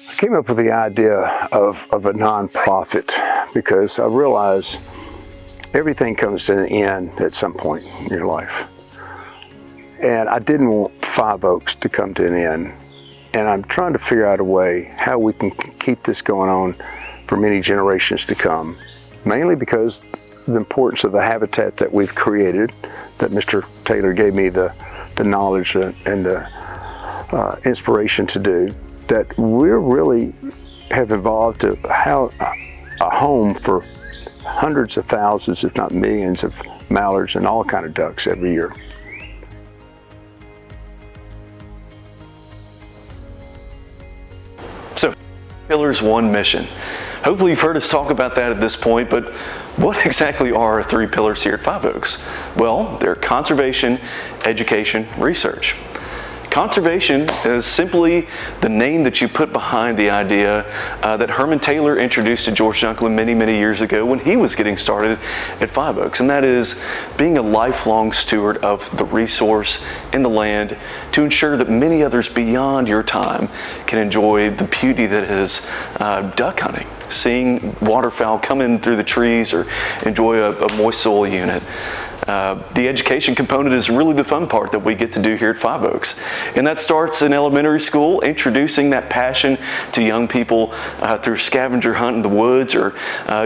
I came up with the idea of a nonprofit because I realized everything comes to an end at some point in your life. And I didn't want Five Oaks to come to an end. And I'm trying to figure out a way how we can keep this going on for many generations to come, mainly because the importance of the habitat that we've created, that Mr. Taylor gave me the knowledge and the inspiration to do, that we really have evolved to have a home for hundreds of thousands, if not millions, of mallards and all kind of ducks every year. So, Pillars, one mission. Hopefully you've heard us talk about that at this point, but what exactly are our three pillars here at Five Oaks? Well, they're conservation, education, research. Conservation is simply the name that you put behind the idea that Herman Taylor introduced to George Dunklin many, many years ago when he was getting started at Five Oaks, and that is being a lifelong steward of the resource and the land to ensure that many others beyond your time can enjoy the beauty that is duck hunting, seeing waterfowl come in through the trees or enjoy a moist soil unit. The education component is really the fun part that we get to do here at Five Oaks. And that starts in elementary school, introducing that passion to young people through scavenger hunt in the woods or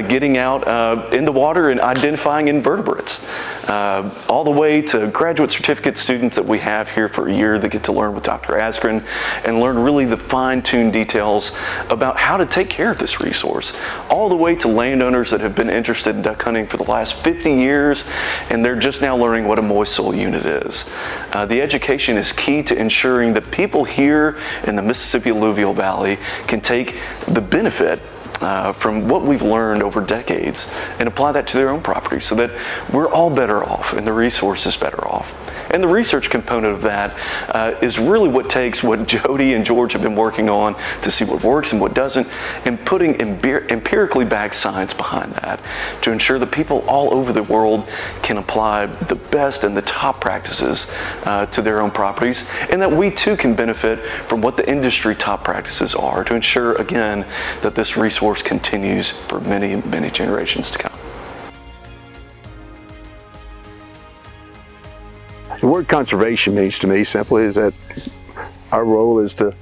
getting out in the water and identifying invertebrates. All the way to graduate certificate students that we have here for a year that get to learn with Dr. Askren and learn really the fine-tuned details about how to take care of this resource. All the way to landowners that have been interested in duck hunting for the last 50 years and they're just now learning what a moist soil unit is. The education is key to ensuring that people here in the Mississippi Alluvial Valley can take the benefit from what we've learned over decades and apply that to their own property so that we're all better off and the resource is better off. And the research component of that is really what takes what Jody and George have been working on to see what works and what doesn't, and putting empirically backed science behind that to ensure that people all over the world can apply the best and the top practices to their own properties, and that we too can benefit from what the industry top practices are to ensure, again, that this resource continues for many, many generations to come. The word conservation means to me simply is that our role is to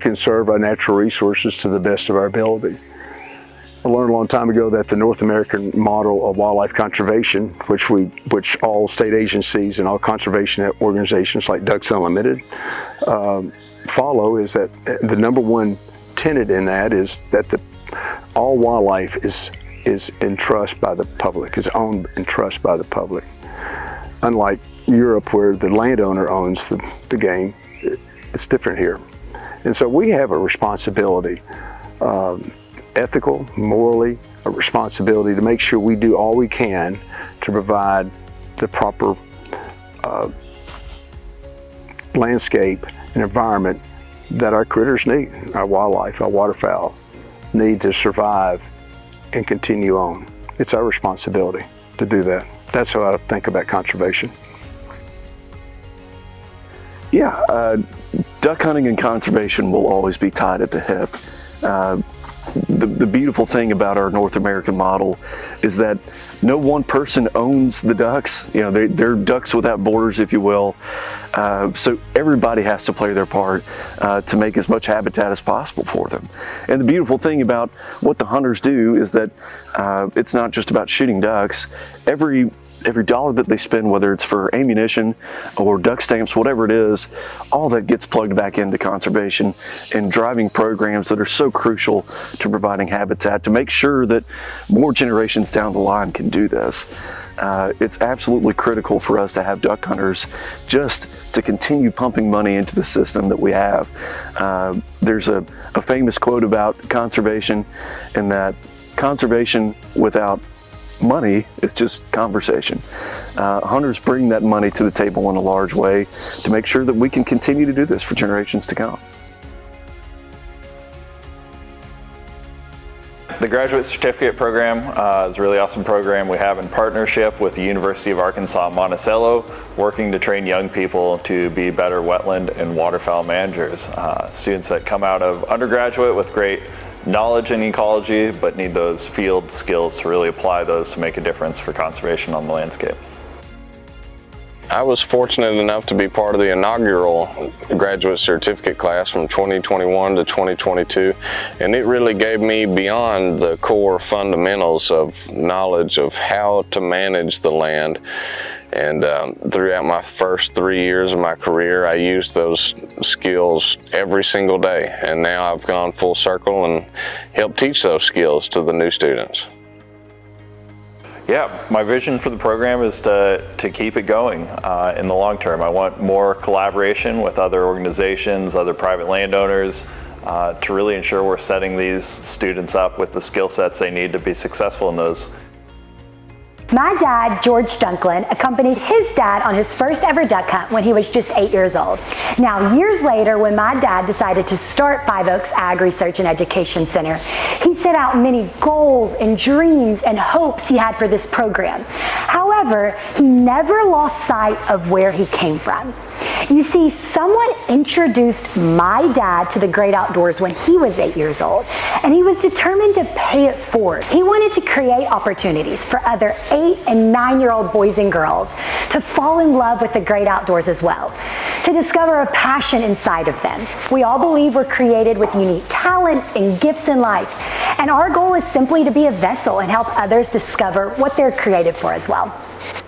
conserve our natural resources to the best of our ability. I learned a long time ago that the North American model of wildlife conservation, which all state agencies and all conservation organizations like Ducks Unlimited follow, is that the number one tenet in that is that all wildlife is in trust by the public, is owned in trust by the public. Unlike Europe, where the landowner owns the game, it's different here. And so we have a responsibility, ethical, morally, a responsibility to make sure we do all we can to provide the proper landscape and environment that our critters need, our wildlife, our waterfowl need to survive and continue on. It's our responsibility to do that. That's how I think about conservation. Yeah, duck hunting and conservation will always be tied at the hip. The beautiful thing about our North American model is that no one person owns the ducks. You know, they're ducks without borders, if you will. So everybody has to play their part to make as much habitat as possible for them. And the beautiful thing about what the hunters do is that it's not just about shooting ducks. Every dollar that they spend, whether it's for ammunition or duck stamps, whatever it is, all that gets plugged back into conservation and driving programs that are so crucial to providing habitat to make sure that more generations down the line can do this. It's absolutely critical for us to have duck hunters just to continue pumping money into the system that we have. There's a famous quote about conservation, and that conservation without money is just conversation. Hunters bring that money to the table in a large way to make sure that we can continue to do this for generations to come. The graduate certificate program is a really awesome program we have in partnership with the University of Arkansas Monticello, working to train young people to be better wetland and waterfowl managers. Students that come out of undergraduate with great knowledge in ecology, but need those field skills to really apply those to make a difference for conservation on the landscape. I was fortunate enough to be part of the inaugural graduate certificate class from 2021 to 2022, and it really gave me beyond the core fundamentals of knowledge of how to manage the land. And throughout my first 3 years of my career, I used those skills every single day, and now I've gone full circle and helped teach those skills to the new students. Yeah, my vision for the program is to keep it going in the long term. I want more collaboration with other organizations, other private landowners, to really ensure we're setting these students up with the skill sets they need to be successful in those. My dad, George Dunklin, accompanied his dad on his first ever duck hunt when he was just 8 years old. Now, years later, when my dad decided to start Five Oaks Ag Research and Education Center, he set out many goals and dreams and hopes he had for this program. However, he never lost sight of where he came from. You see, someone introduced my dad to the great outdoors when he was 8 years old, and he was determined to pay it forward. He wanted to create opportunities for other 8 and 9-year-old boys and girls to fall in love with the great outdoors as well, to discover a passion inside of them. We all believe we're created with unique talents and gifts in life, and our goal is simply to be a vessel and help others discover what they're created for as well.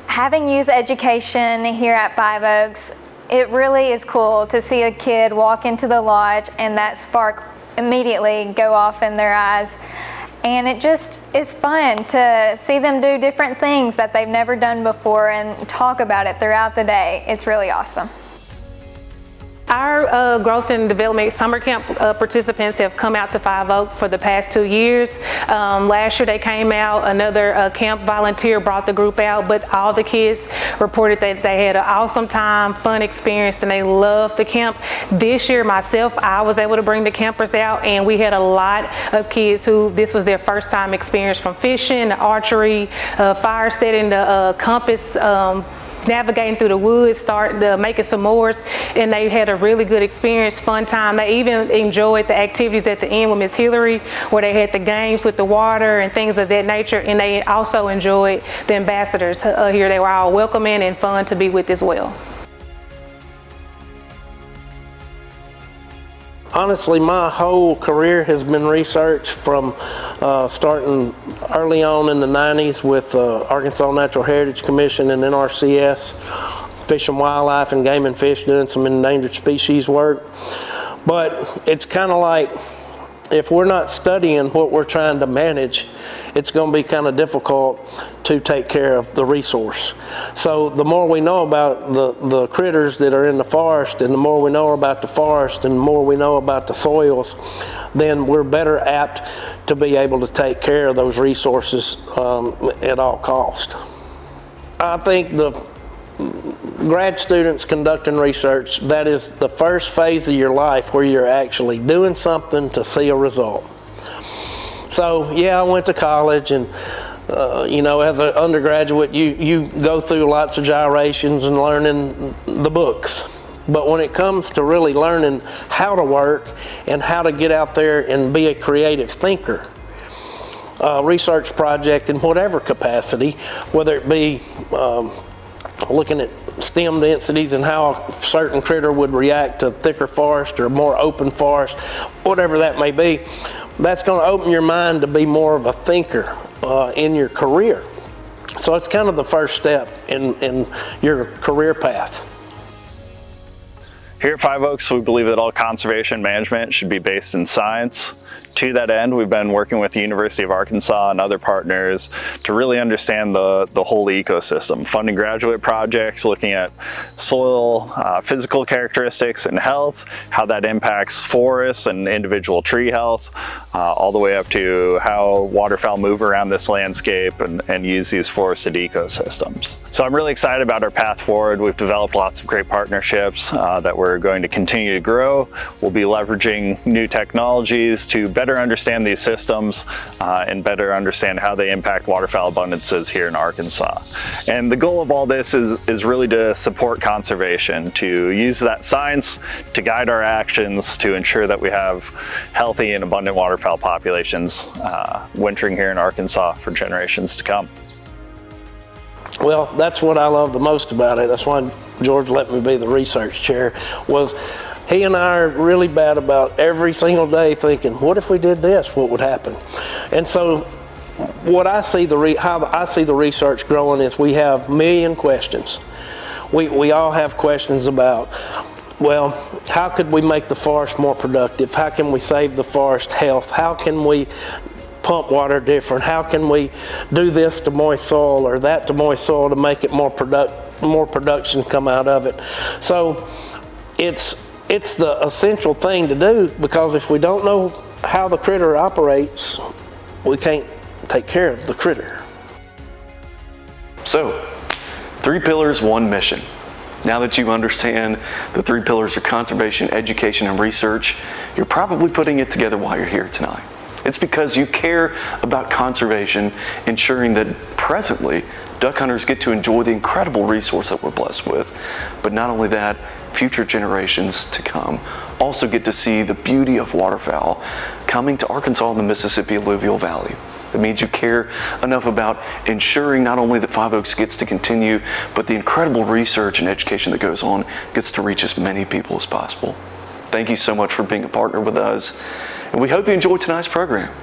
Having youth education here at Five Oaks, it really is cool to see a kid walk into the lodge and that spark immediately go off in their eyes. And it just is fun to see them do different things that they've never done before and talk about it throughout the day. It's really awesome. Our growth and development summer camp participants have come out to Five Oaks for the past 2 years. Last year they came out, another camp volunteer brought the group out, but all the kids reported that they had an awesome time, fun experience, and they loved the camp. This year myself, I was able to bring the campers out, and we had a lot of kids who this was their first time experience, from fishing, to archery, fire setting, the compass, navigating through the woods, making s'mores, and they had a really good experience, fun time. They even enjoyed the activities at the end with Miss Hillary, where they had the games with the water and things of that nature, and they also enjoyed the ambassadors here. They were all welcoming and fun to be with as well. Honestly, my whole career has been research, from starting early on in the 90s with Arkansas Natural Heritage Commission and NRCS, Fish and Wildlife and Game and Fish, doing some endangered species work. But it's kind of like, if we're not studying what we're trying to manage, it's going to be kind of difficult to take care of the resource. So the more we know about the critters that are in the forest, and the more we know about the forest, and the more we know about the soils, then we're better apt to be able to take care of those resources at all cost. I think the grad students conducting research, that is the first phase of your life where you're actually doing something to see a result. So yeah, I went to college, and you know, as an undergraduate, you go through lots of gyrations and learning the books. But when it comes to really learning how to work and how to get out there and be a creative thinker, research project in whatever capacity, whether it be looking at stem densities and how a certain critter would react to thicker forest or more open forest, whatever that may be, that's going to open your mind to be more of a thinker in your career. So it's kind of the first step in your career path. Here at Five Oaks, we believe that all conservation management should be based in science. To that end, we've been working with the University of Arkansas and other partners to really understand the whole ecosystem, funding graduate projects, looking at soil, physical characteristics and health, how that impacts forests and individual tree health, all the way up to how waterfowl move around this landscape and use these forested ecosystems. So I'm really excited about our path forward. We've developed lots of great partnerships that we're we're going to continue to grow. We'll be leveraging new technologies to better understand these systems and better understand how they impact waterfowl abundances here in Arkansas. And the goal of all this is really to support conservation, to use that science to guide our actions to ensure that we have healthy and abundant waterfowl populations wintering here in Arkansas for generations to come. Well, that's what I love the most about it. That's why George let me be the research chair, was he and I are really bad about every single day thinking, what if we did this, what would happen? And so what I see how I see the research growing is we have a million questions. We all have questions about, well, how could we make the forest more productive? How can we save the forest health? How can we pump water different? How can we do this to moist soil or that to moist soil to make it more production come out of it? So it's the essential thing to do, because if we don't know how the critter operates, we can't take care of the critter. So, 3 pillars, 1 mission. Now that you understand the 3 pillars of conservation, education, and research, you're probably putting it together while you're here tonight. It's because you care about conservation, ensuring that presently duck hunters get to enjoy the incredible resource that we're blessed with. But not only that, future generations to come also get to see the beauty of waterfowl coming to Arkansas and the Mississippi Alluvial Valley. That means you care enough about ensuring not only that Five Oaks gets to continue, but the incredible research and education that goes on gets to reach as many people as possible. Thank you so much for being a partner with us, and we hope you enjoyed tonight's program.